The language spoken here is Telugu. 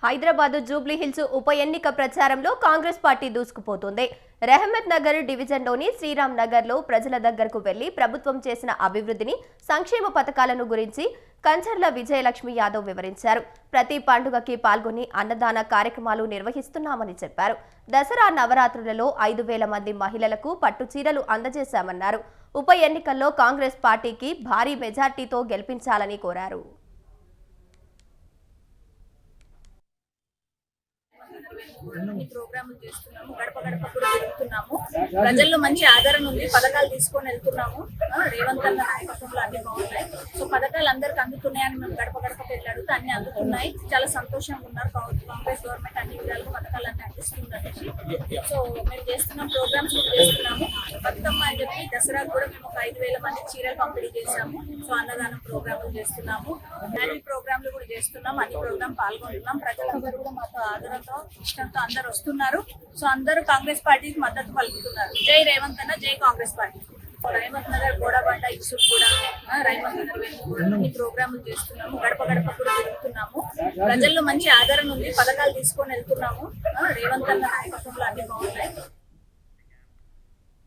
హైదరాబాద్ జూబ్లీ హిల్స్ ఉప ఎన్నిక ప్రచారంలో కాంగ్రెస్ పార్టీ దూసుకుపోతోంది. రెహమత్ నగర్ డివిజన్లోని శ్రీరామ్ నగర్లో ప్రజల దగ్గరకు వెళ్లి ప్రభుత్వం చేసిన అభివృద్ధిని, సంక్షేమ పథకాలను గురించి కంచర్ల విజయలక్ష్మి యాదవ్ వివరించారు. ప్రతి పండుగకి పాల్గొని అన్నదాన కార్యక్రమాలు నిర్వహిస్తున్నామని చెప్పారు. దసరా నవరాత్రులలో 5,000 మంది మహిళలకు పట్టు చీరలు అందజేశామన్నారు. ఉప ఎన్నికల్లో కాంగ్రెస్ పార్టీకి భారీ మెజార్టీతో గెలిపించాలని కోరారు. ప్రోగ్రాములు చేస్తున్నాము, గడప గడప కూడా తిరుగుతున్నాము. ప్రజల్లో మంచి ఆదరణ ఉంది. పథకాలు తీసుకొని వెళ్తున్నాము. రేవంత్ అన్న నాయకత్వంలో అన్ని బాగున్నాయి. సో పథకాలు అందరికి అందుతున్నాయని మేము గడప గడపకి వెళ్ళి అడిగితే అన్ని అందుతున్నాయి. చాలా సంతోషంగా ఉన్నారు. కాంగ్రెస్ గవర్నమెంట్ అన్ని విధాలుగా పథకాలన్నీ అందిస్తుందని. సో మేము చేస్తున్నాం, ప్రోగ్రామ్స్ కూడా చేస్తున్నాము. బతుకమ్మ అని చెప్పి దసరా కూడా మేము ఒక 5,000 మంది చీరలు పంపిణీ చేశాము. సో అన్నదానం ప్రోగ్రాములు చేస్తున్నాము, యాన్యువల్ ప్రోగ్రాంలు కూడా చేస్తున్నాం. అన్ని ప్రోగ్రాం పాల్గొంటున్నాం. ప్రజలందరూ కూడా మాతో ఆదరణతో ఇష్టంతో అందరు వస్తున్నారు. సో అందరూ కాంగ్రెస్ పార్టీకి మద్దతు పలుకుతున్నారు. జై రేవంత్ అన్న, జై కాంగ్రెస్ పార్టీ. రైమత్ నగర్, గోడబండ, యూసుఫ్ కూడా, రైమత్ నగర్ అన్ని ప్రోగ్రాములు చేస్తున్నాము. గడప గడప కూడా తిరుగుతున్నాము. ప్రజల్లో మంచి ఆదరణ ఉంది. పథకాలు తీసుకొని వెళ్తున్నాము. రేవంత్ అన్న నాయకత్వంలో అన్ని బాగున్నాయి.